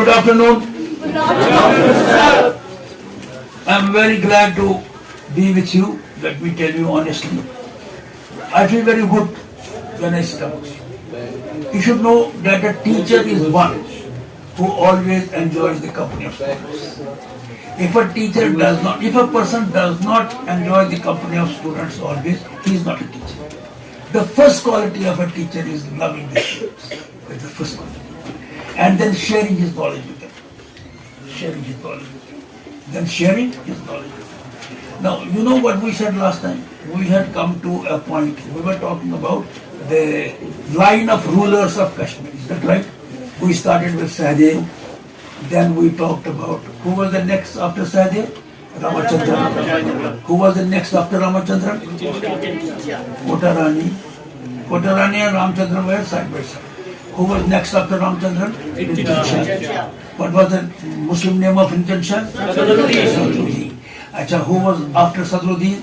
Good afternoon. I'm very glad to be with you. Let me tell you honestly. I feel very good when I sit amongst you. You should know that a teacher is one who always enjoys the company of students. If a person does not enjoy the company of students always, he is not a teacher. The first quality of a teacher is loving the students. That's the first quality. And then sharing his knowledge with them. Then sharing his knowledge with them. Now, you know what we said last time? We had come to a point. We were talking about the line of rulers of Kashmir. Is that right? We started with Sahdev. Then we talked about who was the next after Sahdev? Ramachandran. Who was the next after Ramachandran? Kotarani. Kotarani and Ramachandran were side by side. Who was next after Ramachandran? Rinchen Shah. What was the Muslim name of Rinchen Shah? Sadruddin. Acha, who was after Sadruddin?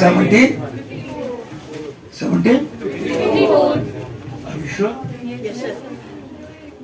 17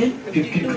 1752.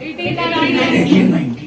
1890.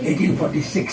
1846.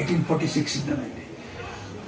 1846 in the 90.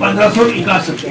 1561.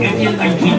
1819.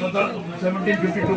1752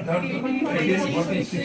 1846.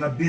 90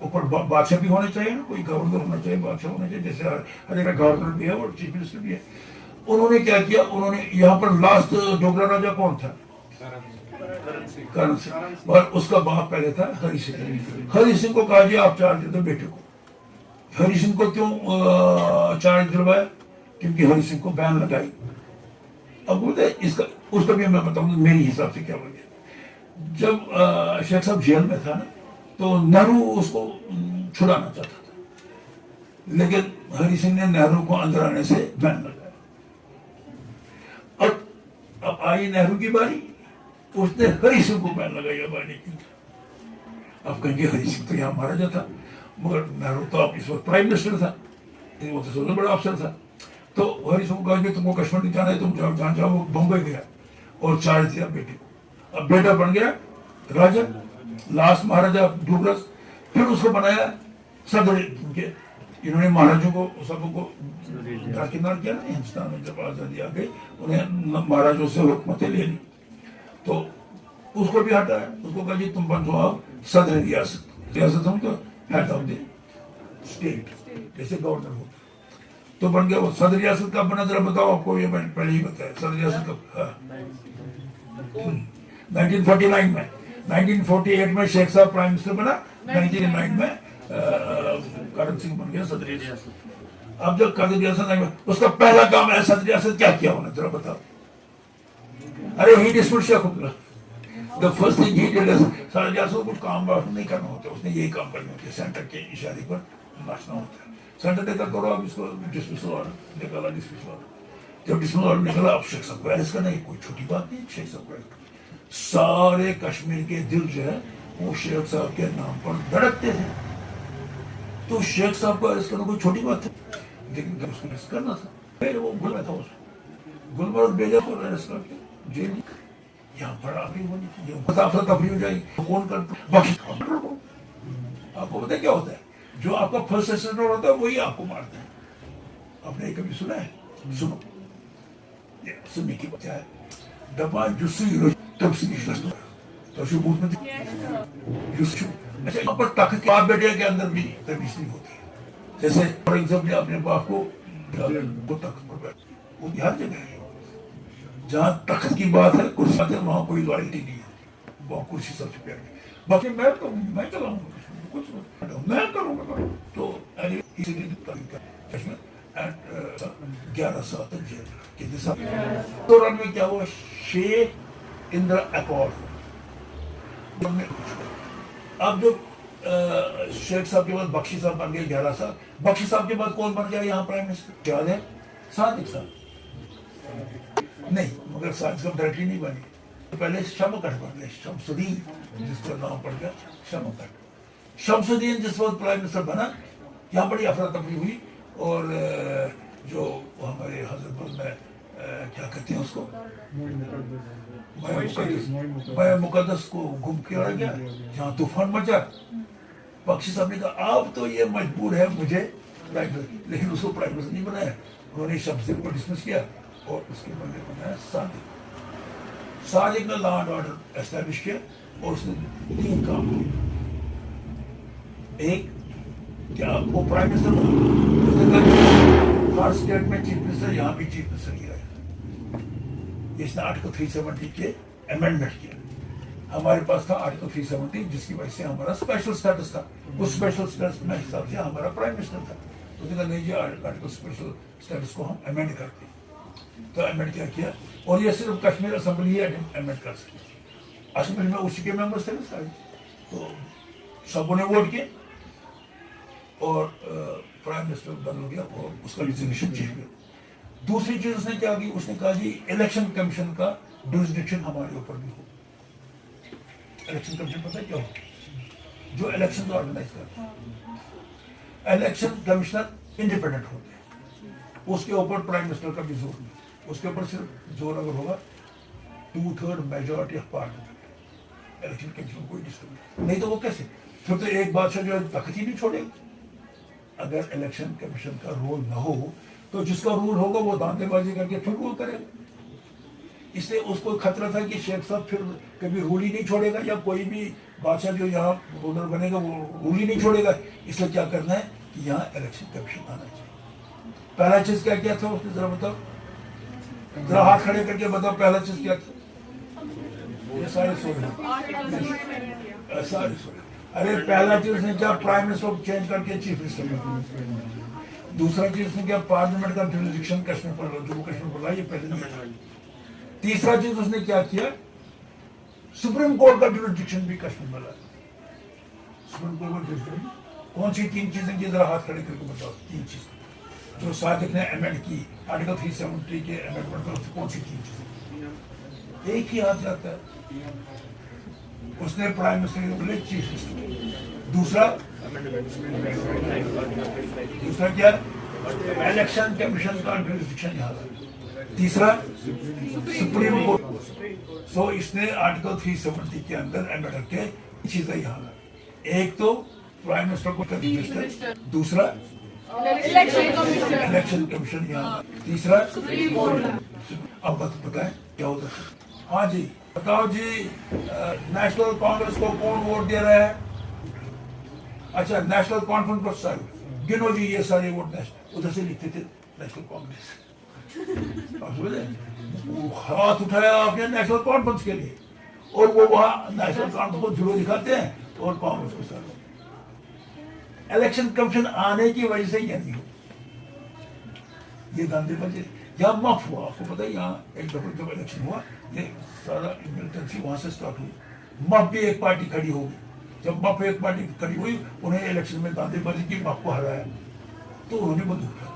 اوپر بادشاہ بھی ہونے چاہیے نا, کوئی governor ہونا چاہیے, بادشاہ ہونا چاہیے, جیسے ہر ایک گورنر بھی ہے اور چیف منسٹر بھی ہے. انہوں نے کیا کیا, انہوں نے یہاں پر لاسٹ ڈوگرا راجا کون تھا؟ کرن سنگھ. اور اس کا باپ پہلے تھا ہری سنگھ. ہری سنگھ کو کہا جی آپ چارج دے دو بیٹے کو. ہری سنگھ کو کیوں چارج دلوایا؟ کیونکہ ہری سنگھ کو بین لگائی. اب بولتے اس کا بھی میں بتاؤں گا میری حساب سے کیا وجہ. جب شیخ صاحب جیل میں تھا نا, تو نہرو اس کو چھڑانا چاہتا تھا, لیکن ہری سنگھ نے نہرو کو اندر آنے سے بین لگایا. اب آئی نہرو کی باری, اس نے ہری سنگھ کو بین لگایا بانی کی. اب کہیں گے ہری سنگھ تو یہاں مہاراجا تھا, مگر نہرو تو اب اس وقت پرائم منسٹر تھا, وہ تو سب سے بڑا افسر تھا. تو ہری سنگھ کو کہا کہ تم کو کشمیر نہیں جانا ہے, تم جاؤ جہاں جاؤ. وہ بمبئی گیا اور چارج دیا بیٹے کو. اب بیٹا بن گیا راجا, لاسٹ مہاراجا ڈوگرس. پھر اس کو بنایا صدر. انہوں نے مہاراجوں کو سب کو درکنار کیا نا ہندوستان میں. جب آزادی آ گئی انہیں مہاراجوں سے حکومتیں لے لی, تو اس کو بھی ہٹایا. اس کو کہا جی تم بن جاؤ صدر ریاست. ریاست ہم تو ہیڈ آف دی اسٹیٹ, جیسے گورنر ہوتا تو بن گیا وہ صدر ریاست. کا بنا ذرا بتاؤ, آپ کو یہ میں نے پہلے ہی بتایا. صدر ریاست کا 1949 میں, 1948 میں شیخ صاحب پرائم منسٹر بنا, 1999 میں کرن سنگھ بن گیا صدر ریاست. اب جب صدر ریاست اس کا پہلا کام ہے صدر ریاست کیا کیا ہونا ذرا بتاؤ. ارے ہی ڈسپٹ شیخ عبداللہ. The first thing he did is صدر ریاست کو کچھ کام بات نہیں کرنا ہوتا, اس نے یہی کام کرنا ہوتا ہے, سینٹر کے اشارے پر ناچنا ہوتا ہے. سینٹر نے کہا کرو آپ اس کو ڈسمسل آرڈر نکالا. ڈسمسل آرڈر جب ڈسمسل آرڈر نکلا, اب شیخ صاحب کو ایرس کرنا یہ کوئی چھوٹی بات نہیں. شیخ صاحب کو سارے کشمیر کے دل جو ہے وہ شیخ صاحب کے نام پر دھڑکتے تھے. تو شیخ صاحب کو ایرس کرنا کوئی چھوٹی بات تھی, لیکن اس کو ایرس کرنا تھا. پھر وہ گل میں تھا, اس گلمرگ بھیجا تو ایرس کر کے جیل. یہاں پر ابھی ہونی چاہیے, افرا تفری ہو جائے گی. کون کرتا آپ کو پتہ کیا ہوتا ہے, جو آپ کا فرسٹ اسٹینڈرڈ ہوتا ہے وہی آپ کو مارتا ہے. آپ نے کبھی سنا ہے؟ سنو, سننے کی بات ہے. ڈبا جسو تب سے تو شبوت میں اچھا, یہاں پر طاقت باپ بیٹے کے اندر بھی تمیز نہیں ہوتی ہے. جیسے فار ایگزامپل اپنے باپ کو طاقت پر بیٹھ, وہ ہر جگہ ہے. جہاں تخت کی بات ہے, کرسی ہے, وہاں کوئی لائلٹی نہیں ہے, وہاں کرسی سب سے پیاری. باقی میں چلاؤں گا, کچھ میں کروں گا. تو 11 سال تک جیل. دوران میں کیا ہوا, شیخ اندرا اکارڈ. اب جو شیخ صاحب کے بعد بخشی صاحب بن گئے 11 سال. بخشی صاحب کے بعد کون بن گیا یہاں پرائم منسٹر؟ یاد ہے, صادق صاحب. نہیں, مگر صادق صاحب ڈائریکٹلی نہیں بنے. پہلے شمکٹ بن گئے, شمس الدین جس کا نام پڑ گیا شمکٹ. شمس الدین جس وقت پرائم منسٹر بنا, یہاں بڑی افراتفری ہوئی. اور جو ہمارے حضرت میں کیا کہتے ہیں اس کو, مائع مقدس کو گم کیا گیا, جہاں طوفان مچا. بخشی صاحب نے کہا آپ تو یہ مجبور ہے مجھے پرائم منسٹر, لیکن اس کو پرائم منسٹر نہیں بنایا. انہوں نے شمس الدین کو ڈسمس کیا اور اس کے بندے بنایا صادق. صادق نے لا اینڈ آرڈر اسٹیبلش کیا اور اس نے 3 کام کیے. ایک کہ آپ کو پرائم منسٹر ہر اسٹیٹ میں چیف منسٹر, یہاں بھی چیف منسٹر کیا ہے. اس نے آرٹیکل 370 کے امینڈمنٹ کیا. ہمارے پاس تھا آرٹیکل 370 جس کی وجہ سے ہمارا اسپیشل اسٹیٹس تھا. اس اسپیشل اسٹیٹس میں حساب سے ہمارا پرائم منسٹر تھا. تو اس نے کہا نہیں جی آرٹیکل اسپیشل اسٹیٹس کو ہم امینڈ کرتے ہیں. تو امینڈ کیا, اور یہ صرف کشمیر اسمبلی ہی امینڈ کر سکتی. اسمبلی میں اسی کے ممبرس تھے سارے, تو سبوں نے ووٹ کیا اور پرائم منسٹر بدل گیا اور اس کا ریزگنیشن چینج ہوا. دوسری چیز اس نے کیا کی, اس نے کہا جی الیکشن کمیشن کا ڈیوریسڈکشن ہمارے اوپر بھی ہو. الیکشن کمیشن پتہ کیا ہو, جو الیکشن کو آرگنائز کرتا ہے. الیکشن کمشنر انڈیپینڈنٹ ہوتے ہیں, اس کے اوپر پرائم منسٹر کا بھی زور نہیں. اس کے اوپر صرف زور اگر ہوگا 2/3 majority of parliament, election commission کوئی ڈسٹرب نہیں. تو وہ کیسے, پھر تو ایک بادشاہ جو ہے تخت ہی نہیں چھوڑے گا. اگر الیکشن کمیشن کا رول نہ ہو تو جس کا رول ہوگا وہ داندے بازی کر کے پھر رول کرے گا. اس لیے اس کو خطرہ تھا کہ شیخ صاحب پھر کبھی رول ہی نہیں چھوڑے گا, یا کوئی بھی بادشاہ جو یہاں رولر بنے گا وہ رول ہی نہیں چھوڑے گا. اس لیے کیا کرنا ہے کہ یہاں الیکشن کمیشن آنا چاہیے. پہلا چیز کیا کیا تھا اس نے ذرا بتاؤ, ذرا ہاتھ کھڑے کر کے بتاؤ پہلا چیز کیا تھا. یہ سارے سو رہے, ارے پہلا چیز نے کیا پرائم منسٹر کو چینج کر کے چیف منسٹر کر. دوسرا چیز نے کیا پارلیمنٹ کا جوریسڈکشن کشمیر پر, جو کشمیر پر یہ پہلے نہیں تھا. تیسرا چیز اس نے کیا کیا, سپریم کورٹ کا جوریسڈکشن بھی کشمیر میں لایا. سپریم کورٹ کا جوریسڈکشن کون سی تین چیزیں کی, ذرا ہاتھ کھڑے کر کے بتاؤ. تین چیزیں جو صادق نے امینڈ کی آرٹیکل 370 کے امینڈمنٹ پر, کون سی تین چیزیں. ایک ہی ہاتھ جاتا ہے, اس نے پرائم منسٹر کے بولے چیف منسٹر. دوسرا کیا, الیکشن کمیشن کا جوریسڈکشن یہاں. تیسرا سپریم کورٹ. سو اس نے آرٹیکل 370 کے اندر امینڈ کر کے چیزیں یہاں لائی. ایک تو پرائم منسٹر کو رجسٹر, دوسرا الیکشن کمیشن یہاں, تیسرا. اب بتائیں کیا ہوتا ہے. ہاں جی بتاؤ جی, نیشنل کانگریس کو کون ووٹ دے رہا ہے. اچھا نیشنل کانفرنس کو سر گنو جی یہ سارے ووٹ ادھر سے لکھتے تھے نیشنل کانگریس. ہاتھ اٹھایا آپ نے نیشنل کانفرنس کے لیے, اور وہ وہاں نیشنل کانفرنس کو جلو دکھاتے ہیں اور کانگریس کو سر. الیکشن کمیشن آنے کی وجہ سے یہ نہیں ہو, یہ دھندے بچے یہاں مف ہوا. آپ کو پتا ہے یہاں ایک دفعہ جب الیکشن ہوا یہ سارا ملٹنسی وہاں سے اسٹارٹ ہوئی. مف بھی ایک پارٹی کھڑی ہوگی. جب مف ایک پارٹی کھڑی ہوئی انہیں الیکشن میں دھندے بازی کی, مف کو ہرایا تو انہوں نے بندوق کیا.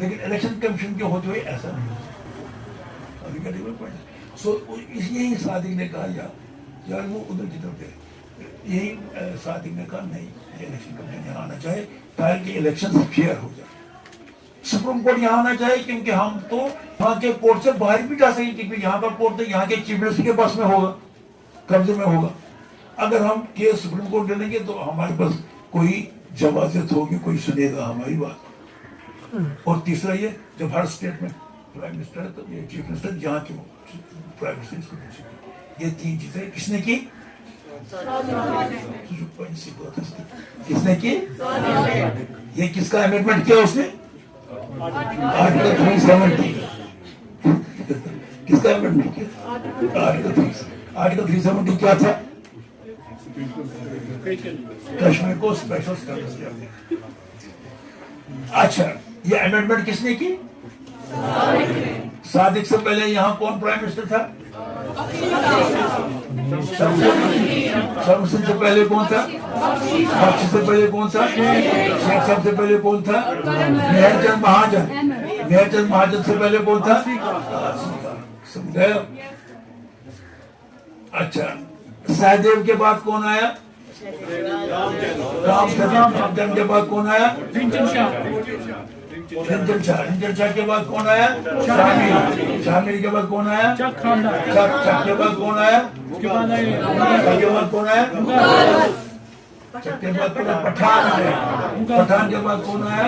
لیکن الیکشن کمیشن کے ہوتے ہوئے ایسا نہیں ہو سکتا. سو یہی صادق نے کہا یار وہ ادھر کی طرف گئے, یہی صادق نے کہا نہیں یہ الیکشن کمیشن یہاں آنا چاہیے تاکہ الیکشن فیئر ہو جائے. سپریم کورٹ یہاں آنا چاہیے کیونکہ ہم تو وہاں کے کورٹ سے باہر بھی جا سکیں, کیونکہ یہاں کا کورٹ تو یہاں کے چیف منسٹر کے پاس میں ہوگا, قبضے میں ہوگا. اگر ہم کیس سپریم کورٹ لے لیں گے تو ہمارے پاس کوئی جوازت ہوگی, کوئی سنے گا ہماری بات. اور تیسرا یہ جب ہر اسٹیٹ میں پرائم منسٹر ہے تو یہ چیف منسٹر یہاں کے پرائم منسٹر اس کو پوچھیں گے. یہ تین چیزیں کس نے کی, کس نے کی, یہ کس کا امینڈمنٹ کیا اس نے, آرٹیکل 370. کس کا امینڈمنٹ کیا, آرٹیکل 370 کیا تھا, کشمیر کو اسپیشل اسٹیٹس دیا. اچھا یہ امینڈمنٹ کس نے کی, صادق سے پہلے یہاں کون پرائم منسٹر تھا, سرمسن سے پہلے کون تھا, بخش سے پہلے کون تھا, شیخ صاحب سے پہلے کون تھا, مہر چند مہاجن. مہر چند مہاجن سے پہلے کون تھا, سمجھا. اچھا سہدیو کے بعد کون آیا, رام چند کے بعد کون آیا, رنجن شاہ کے بعد کون آیا, شامل کے بعد کون آیا, چک کے بعد کون آیا, کے بعد کون آیا, چک کے بعد پٹھان آیا, پٹھان کے بعد کون آیا,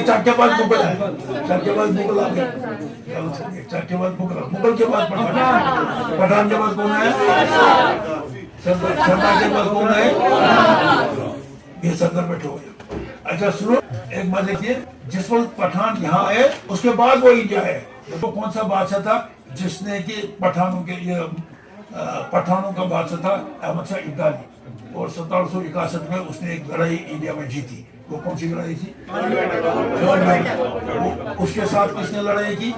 چک کے بعد مغل آیا, چک کے بعد مغل آ گیا, چک کے بعد مغل کے بعد پٹھان کے بعد کون آیا, سردار کے بعد کون آئے, یہ سردار بیٹھے ہوئے. اچھا سنو ایک بات دیکھیے, جس وقت پٹھان یہاں آئے اس کے بعد وہ انڈیا ہے. وہ کون سا بادشاہ تھا جس نے کہ پٹھانوں کا بادشاہ تھا احمد شاہ ابدالی, اور 1761 میں اس نے ایک لڑائی انڈیا میں جیتی. وہ کون سی لڑائی تھی, اس کے ساتھ کس نے لڑائی کی,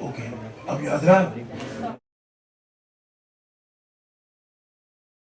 اوکے اب یاد رہا.